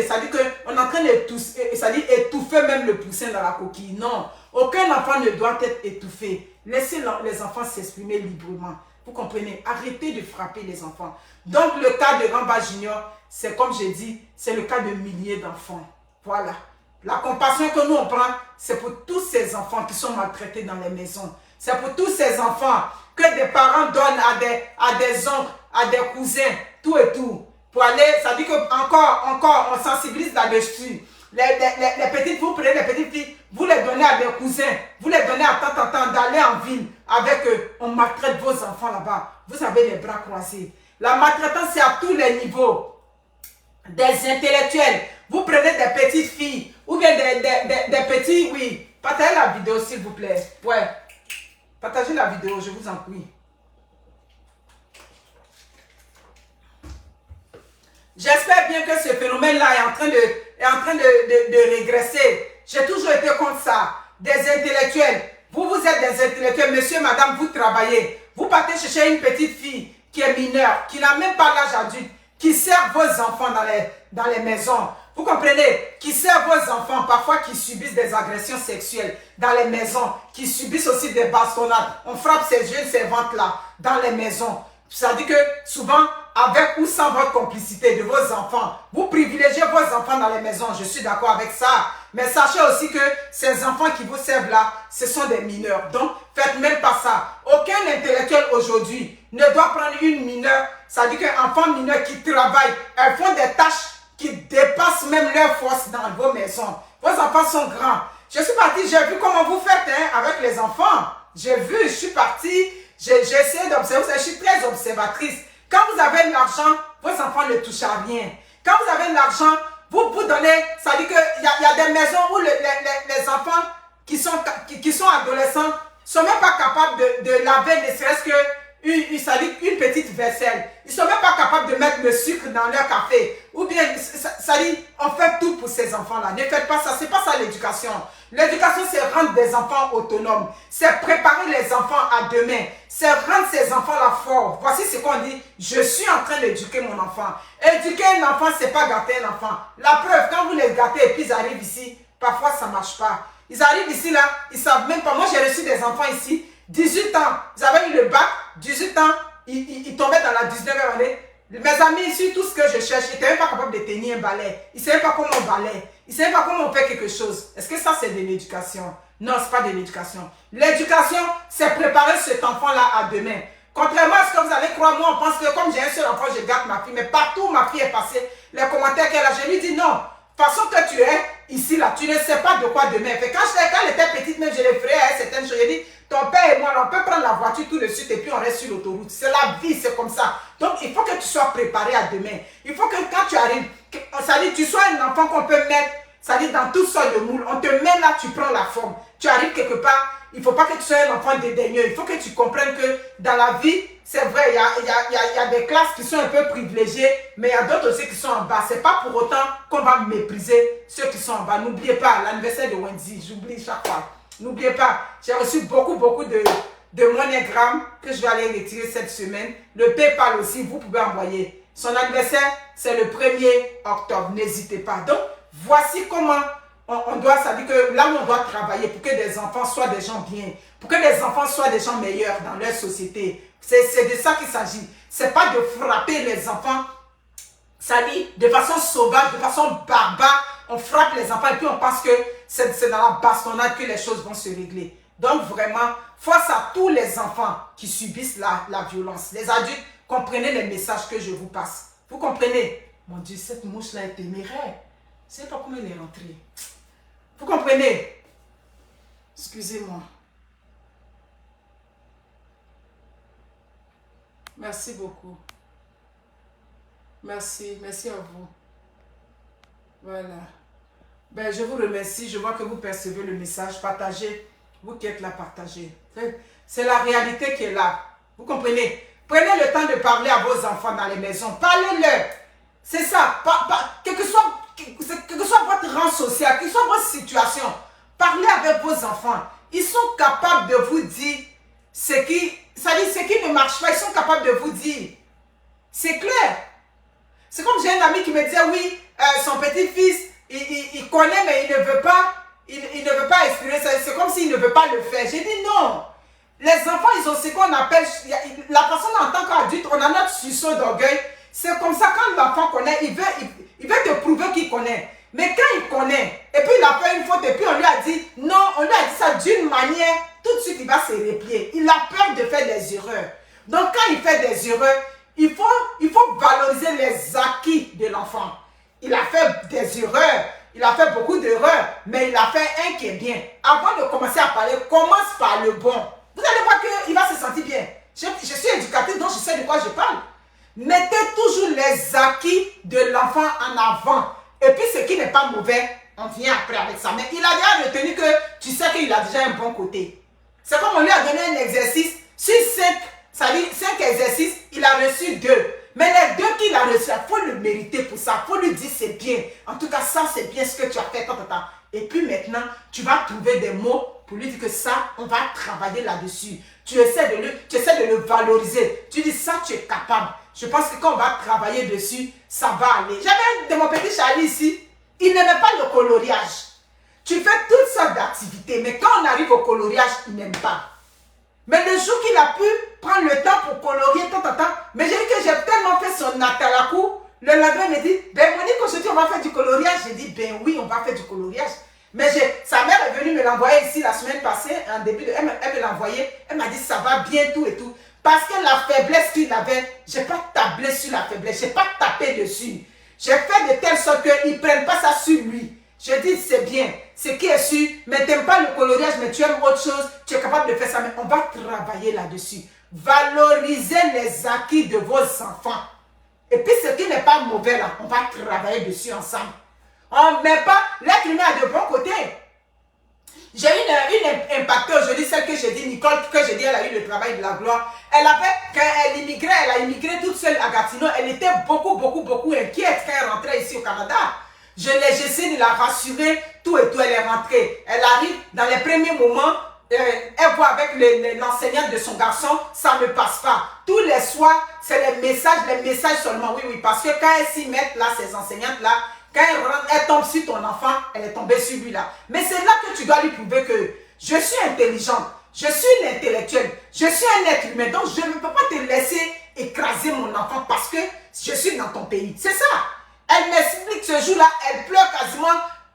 étouffer même le poussin dans la coquille. Non, aucun enfant ne doit être étouffé. Laissez les enfants s'exprimer librement. Vous comprenez? Arrêtez de frapper les enfants. Donc, le cas de Ramba Junior, c'est comme j'ai dit, c'est le cas de milliers d'enfants. Voilà. La compassion que nous on prend, c'est pour tous ces enfants qui sont maltraités dans les maisons. C'est pour tous ces enfants que des parents donnent à des oncles, à des cousins, tout et tout. Pour aller, ça dit que encore, on sensibilise là-dessus. Les petites, vous prenez les petites filles, vous les donnez à des cousins, vous les donnez à temps d'aller en ville avec eux. On maltraite vos enfants là-bas. Vous avez les bras croisés. La maltraitance, c'est à tous les niveaux. Des intellectuels, vous prenez des petites filles, ou bien des petits, oui. Partagez la vidéo, s'il vous plaît. Ouais. Partagez la vidéo, je vous en prie. J'espère bien que ce phénomène-là est en train de régresser. J'ai toujours été contre ça. Des intellectuels. Vous êtes des intellectuels. Monsieur, madame, vous travaillez. Vous partez chercher une petite fille qui est mineure, qui n'a même pas l'âge adulte, qui sert vos enfants dans les maisons. Vous comprenez? Qui sert vos enfants, parfois qui subissent des agressions sexuelles dans les maisons, qui subissent aussi des bastonnades. On frappe ces jeunes servantes-là dans les maisons. Ça dit que souvent, avec ou sans votre complicité de vos enfants, vous privilégiez vos enfants dans les maisons. Je suis d'accord avec ça. Mais sachez aussi que ces enfants qui vous servent là, ce sont des mineurs. Donc, faites même pas ça. Aucun intellectuel aujourd'hui ne doit prendre une mineure. Ça dit qu'un enfant mineur qui travaille, elles font des tâches qui dépassent même leur force dans vos maisons. Vos enfants sont grands. Je suis partie, j'ai vu comment vous faites avec les enfants. J'ai vu, je suis partie, j'ai essayé d'observer. Je suis très observatrice. Quand vous avez de l'argent, vos enfants ne touchent à rien. Quand vous avez de l'argent, vous donnez, ça dit qu'il y a des maisons où les enfants qui sont adolescents ne sont même pas capables de laver ne serait-ce que une petite vaisselle. Ils ne sont même pas capables de mettre le sucre dans leur café. Ou bien, ça dit, on fait tout pour ces enfants-là. Ne faites pas ça. Ce n'est pas ça l'éducation. L'éducation, c'est rendre des enfants autonomes. C'est préparer les enfants à demain. C'est rendre ces enfants-là forts. Voici ce qu'on dit. Je suis en train d'éduquer mon enfant. Éduquer un enfant, ce n'est pas gâter un enfant. La preuve, quand vous les gâtez et puis ils arrivent ici, parfois ça ne marche pas. Ils arrivent ici, là, ils ne savent même pas. Moi, j'ai reçu des enfants ici, 18 ans. Ils avaient eu le bac, 18 ans, ils tombaient dans la 19e année. Mes amis ici, tout ce que je cherche, ils n'étaient même pas capables de tenir un balai. Ils ne savaient pas comment on balaie. Ils ne savaient pas comment on fait quelque chose. Est-ce que ça, c'est de l'éducation? Non, ce n'est pas de l'éducation. L'éducation, c'est préparer cet enfant-là à demain. Contrairement à ce que vous allez croire, moi, on pense que comme j'ai un seul enfant, je garde ma fille. Mais partout où ma fille est passée, les commentaires qu'elle a, je lui dis non. Façon que tu es ici, là, tu ne sais pas de quoi demain. Fait, quand elle était petite, même je l'effrayais à certaines choses. Je dis, ton père et moi, on peut prendre la voiture tout de suite et puis on reste sur l'autoroute. C'est la vie, c'est comme ça. Donc, il faut que tu sois préparé à demain. Il faut que quand tu arrives, ça dit, tu sois un enfant qu'on peut mettre, ça dit, dans toutes sortes de moules. On te met là, tu prends la forme. Tu arrives quelque part, il ne faut pas que tu sois un enfant dédaigneux. Il faut que tu comprennes que dans la vie, c'est vrai, il y a des classes qui sont un peu privilégiées, mais il y a d'autres aussi qui sont en bas. Ce n'est pas pour autant qu'on va mépriser ceux qui sont en bas. N'oubliez pas, l'anniversaire de Wendy, j'oublie chaque fois. N'oubliez pas, j'ai reçu beaucoup de MoneyGram que je vais aller retirer cette semaine. Le PayPal aussi, vous pouvez envoyer. Son anniversaire, c'est le 1er octobre. N'hésitez pas. Donc, voici comment on doit, ça dit que là où on doit travailler pour que des enfants soient des gens bien, pour que les enfants soient des gens meilleurs dans leur société. C'est de ça qu'il s'agit. Ce n'est pas de frapper les enfants, ça dit, de façon sauvage, de façon barbare. On frappe les enfants et puis on pense que c'est dans la bastonnade que les choses vont se régler. Donc vraiment, face à tous les enfants qui subissent la violence, les adultes, comprenez les messages que je vous passe. Vous comprenez? Mon Dieu, cette mouche-là est téméraire. Je ne sais pas comment elle est rentrée. Vous comprenez? Excusez-moi. Merci beaucoup. Merci à vous. Voilà. Ben, je vous remercie. Je vois que vous percevez le message. Partagez. Vous qui êtes là, partagez. C'est la réalité qui est là. Vous comprenez? Prenez le temps de parler à vos enfants dans les maisons. Parlez-leur. C'est ça. Quel que soit votre rang social, quelle que soit votre situation, parlez avec vos enfants. Ils sont capables de vous dire ce qui ne marche pas. Ils sont capables de vous dire. C'est clair. C'est comme j'ai un ami qui me disait, oui, son petit-fils, il connaît, mais il ne veut pas exprimer ça. C'est comme s'il ne veut pas le faire. J'ai dit non. Les enfants, ils ont ce qu'on appelle, la personne en tant qu'adulte, on a notre sursaut d'orgueil. C'est comme ça, quand l'enfant connaît, il veut te prouver qu'il connaît. Mais quand il connaît, et puis il a fait une faute, et puis on lui a dit, non, on lui a dit ça d'une manière, tout de suite il va se replier. Il a peur de faire des erreurs. Donc quand il fait des erreurs, il faut valoriser les acquis de l'enfant. Il a fait des erreurs, il a fait beaucoup d'erreurs, mais il a fait un qui est bien. Avant de commencer à parler, commence par le bon. Vous allez voir qu'il va se sentir bien. Je suis éducatrice, donc je sais de quoi je parle. Mettez toujours les acquis de l'enfant en avant. Et puis ce qui n'est pas mauvais, on vient après avec ça. Mais il a déjà retenu que tu sais qu'il a déjà un bon côté. C'est comme on lui a donné un exercice. Sur 5, ça dit 5 exercices, il a reçu 2. Mais les 2 qu'il a reçus, il faut le mériter pour ça. Il faut lui dire c'est bien. En tout cas, ça c'est bien ce que tu as fait. Et puis maintenant, tu vas trouver des mots pour lui dire que ça, on va travailler là-dessus. Tu essaies de le valoriser. Tu dis ça, tu es capable. Je pense que quand on va travailler dessus, ça va aller. J'avais de mon petit Charlie ici, il n'aimait pas le coloriage. Tu fais toutes sortes d'activités, mais quand on arrive au coloriage, il n'aime pas. Mais le jour qu'il a pu prendre le temps pour colorier, mais j'ai dit que j'ai tellement fait son atalakou, le lendemain il me dit, ben Monique, aujourd'hui on va faire du coloriage. J'ai dit, ben oui, on va faire du coloriage. Mais sa mère est venue me l'envoyer ici la semaine passée, elle me l'a envoyé, elle m'a dit ça va bien, tout et tout. Parce que la faiblesse qu'il avait, je n'ai pas tablé sur la faiblesse, je n'ai pas tapé dessus. J'ai fait de telle sorte qu'ils ne prennent pas ça sur lui. Je dis c'est bien, c'est qui est sûr, mais tu n'aimes pas le coloriage, mais tu aimes autre chose, tu es capable de faire ça, mais on va travailler là-dessus. Valorisez les acquis de vos enfants. Et puis ce qui n'est pas mauvais là, on va travailler dessus ensemble. On ne met pas l'être humain à de bons côtés. J'ai une impactée aujourd'hui, celle que j'ai dit, Nicole, que j'ai dit, elle a eu le travail de la gloire. Elle avait, quand elle immigrait, elle a immigré toute seule à Gatineau. Elle était beaucoup inquiète quand elle rentrait ici au Canada. J'essaie de la rassurer, tout et tout, elle est rentrée. Elle arrive, dans les premiers moments, elle voit avec l'enseignante de son garçon, ça ne passe pas. Tous les soirs, c'est les messages seulement. Oui, parce que quand elle s'y met là, ces enseignantes-là, quand elle tombe sur ton enfant, elle est tombée sur lui là. Mais c'est là que tu dois lui prouver que je suis intelligente, je suis l'intellectuel, je suis un être humain. Donc je ne peux pas te laisser écraser mon enfant parce que je suis dans ton pays. C'est ça. Elle m'explique ce jour-là, elle pleure quasiment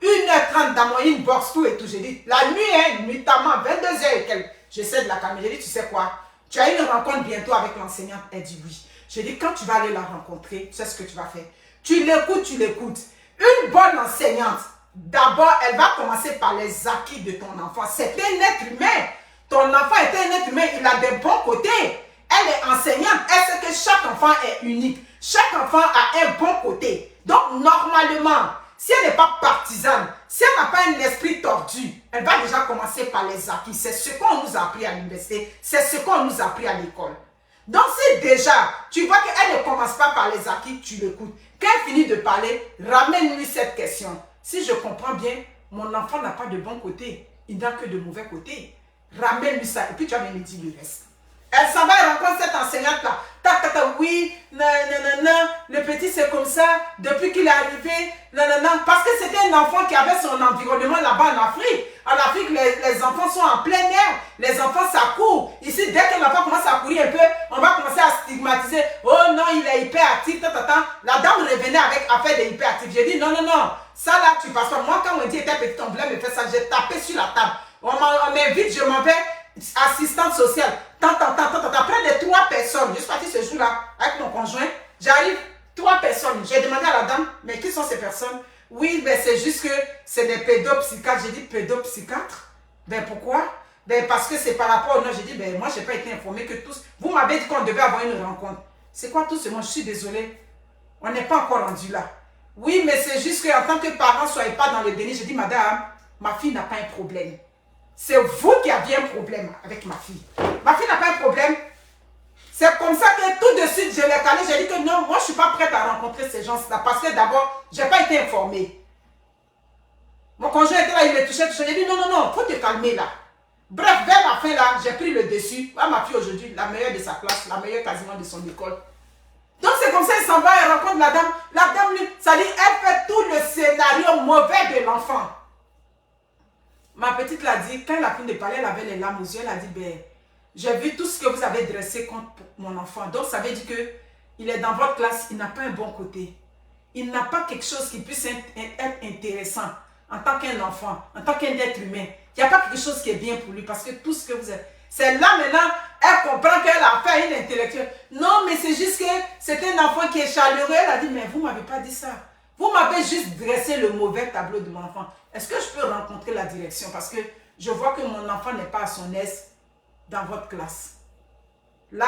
1h30 dans mon inbox, tout et tout. J'ai dit, la nuit, nuitamment, 22h et quelques. J'essaie de la calmer. J'ai dit, tu sais quoi? Tu as une rencontre bientôt avec l'enseignante. Elle dit oui. J'ai dit, quand tu vas aller la rencontrer, tu sais ce que tu vas faire. Tu l'écoutes. Une bonne enseignante, d'abord, elle va commencer par les acquis de ton enfant. C'est un être humain. Ton enfant est un être humain, il a des bons côtés. Elle est enseignante, elle sait que chaque enfant est unique. Chaque enfant a un bon côté. Donc, normalement, si elle n'est pas partisane, si elle n'a pas un esprit tordu, elle va déjà commencer par les acquis. C'est ce qu'on nous a appris à l'université, c'est ce qu'on nous a appris à l'école. Donc, si déjà, tu vois qu'elle ne commence pas par les acquis, tu l'écoutes. Quand elle finit de parler, ramène-lui cette question. Si je comprends bien, mon enfant n'a pas de bon côté, il n'a que de mauvais côtés. Ramène-lui ça, et puis tu vas me dire le reste. Elle s'en va, elle rencontre cette enseignante-là. Oui, le petit c'est comme ça, depuis qu'il est arrivé, parce que c'était un enfant qui avait son environnement là-bas en Afrique. En Afrique, les enfants sont en plein air, les enfants ça court. Ici, dès qu'un enfant commence à courir un peu, on va commencer à stigmatiser. Oh non, il est hyperactif, La dame revenait avec affaire de hyperactif. J'ai dit non, ça là tu passes pas. Moi, quand on dit était petit, on voulait me faire ça, j'ai tapé sur la table. On m'invite, je m'en vais. Assistante sociale, près de 3 personnes. Je suis partie ce jour-là avec mon conjoint. J'arrive, 3 personnes. J'ai demandé à la dame, mais qui sont ces personnes? Oui, mais c'est juste que c'est des pédopsychiatres. J'ai dit pédopsychiatres? Ben pourquoi? Ben parce que c'est par rapport au nom. J'ai dit, ben moi, je n'ai pas été informée que tous. Vous m'avez dit qu'on devait avoir une rencontre. C'est quoi tout ce monde? Je suis désolée. On n'est pas encore rendu là. Oui, mais c'est juste qu'en tant que parent, soyez pas dans le déni. J'ai dit, madame, ma fille n'a pas un problème. C'est vous qui aviez un problème avec ma fille. Ma fille n'a pas un problème. C'est comme ça que tout de suite, je l'ai calé. J'ai dit que non, moi, je ne suis pas prête à rencontrer ces gens-là. Parce que d'abord, je n'ai pas été informée. Mon conjoint était là, il me touchait. J'ai dit non, il faut te calmer là. Bref, vers la fin là, j'ai pris le dessus. Ah, ma fille aujourd'hui, la meilleure de sa classe, la meilleure quasiment de son école. Donc c'est comme ça, il s'en va, elle rencontre la dame. La dame, ça dit, elle fait tout le scénario mauvais de l'enfant. Ma petite l'a dit, quand elle a fini de parler, elle avait les larmes aux yeux, elle a dit, ben, j'ai vu tout ce que vous avez dressé contre mon enfant. Donc ça veut dire que il est dans votre classe, il n'a pas un bon côté. Il n'a pas quelque chose qui puisse être intéressant en tant qu'un enfant, en tant qu'un être humain. Il n'y a pas quelque chose qui est bien pour lui parce que tout ce que vous avez... C'est là maintenant, elle comprend qu'elle a fait à une intellectuelle. Non, mais c'est juste que c'est un enfant qui est chaleureux. Elle a dit, mais vous ne m'avez pas dit ça. Vous m'avez juste dressé le mauvais tableau de mon enfant. Est-ce que je peux rencontrer la direction? Parce que je vois que mon enfant n'est pas à son aise dans votre classe. Là,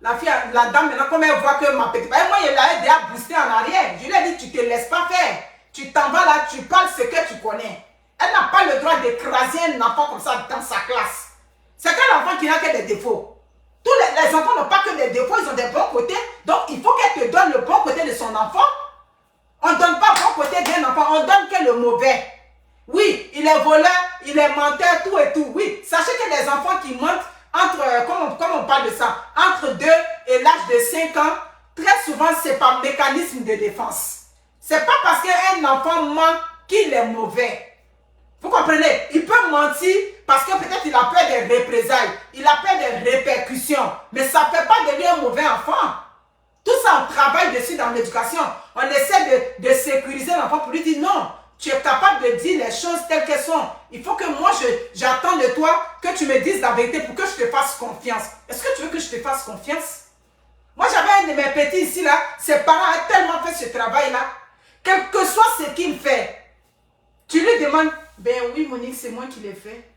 la fille, la dame, maintenant, comme elle voit que ma petite... moi, elle l'a aidé à booster en arrière. Je lui ai dit, tu ne te laisses pas faire. Tu t'en vas là, tu parles ce que tu connais. Elle n'a pas le droit d'écraser un enfant comme ça dans sa classe. C'est qu'un enfant qui n'a que des défauts. Tous les enfants n'ont pas que des défauts, ils ont des bons côtés. Donc, il faut qu'elle te donne le bon côté de son enfant. On ne donne pas le bon côté d'un enfant, on donne que le mauvais. Oui, il est voleur, il est menteur, tout et tout. Oui, sachez que les enfants qui mentent, comme on parle de ça, entre 2 et l'âge de 5 ans, très souvent, c'est par mécanisme de défense. C'est pas parce qu'un enfant ment qu'il est mauvais. Vous comprenez? Il peut mentir parce que peut-être il a peur des représailles, il a peur des répercussions, mais ça ne fait pas de lui un mauvais enfant. Tout ça, on travaille dessus dans l'éducation. On essaie de sécuriser l'enfant pour lui dire non, tu es capable de dire les choses telles qu'elles sont. Il faut que moi, j'attends de toi que tu me dises la vérité pour que je te fasse confiance. Est-ce que tu veux que je te fasse confiance? Moi, j'avais un de mes petits ici, là. Ses parents ont tellement fait ce travail-là. Quel que soit ce qu'il fait, tu lui demandes, ben oui, Monique, c'est moi qui l'ai fait.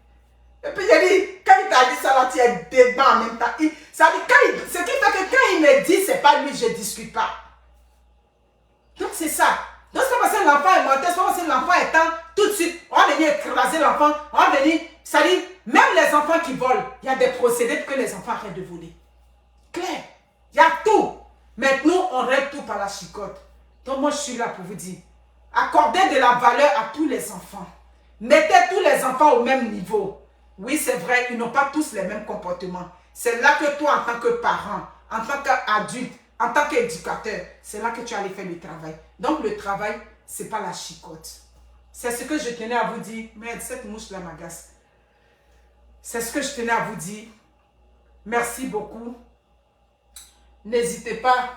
Et puis, il dit, quand il t'a dit ça, là, tu es dedans en même temps. Ça dit, ce qui fait que quand il me dit, c'est pas lui, je ne discute pas. Donc c'est ça. Donc c'est pas parce que l'enfant est mortel, c'est pas parce que l'enfant est temps, tout de suite, on va venir écraser l'enfant, on va venir, ça dit, même les enfants qui volent, il y a des procédés pour que les enfants arrêtent de voler. Clair, il y a tout. Maintenant, on règle tout par la chicotte. Donc moi je suis là pour vous dire, accordez de la valeur à tous les enfants. Mettez tous les enfants au même niveau. Oui, c'est vrai, ils n'ont pas tous les mêmes comportements. C'est là que toi, en tant que parent, en tant qu'adulte, en tant qu'éducateur, c'est là que tu allais faire le travail. Donc, le travail, ce n'est pas la chicotte. C'est ce que je tenais à vous dire. Merde, cette mouche-là m'agace. C'est ce que je tenais à vous dire. Merci beaucoup. N'hésitez pas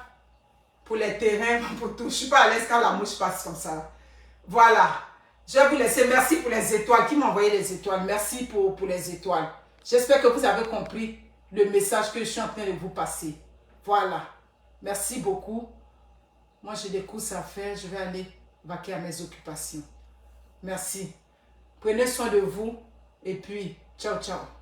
pour les terrains, pour tout. Je ne suis pas à l'aise quand la mouche passe comme ça. Voilà. Je vais vous laisser. Merci pour les étoiles. Qui m'a envoyé les étoiles? Merci pour les étoiles. J'espère que vous avez compris le message que je suis en train de vous passer. Voilà. Merci beaucoup. Moi, j'ai des courses à faire. Je vais aller vaquer à mes occupations. Merci. Prenez soin de vous. Et puis, ciao, ciao.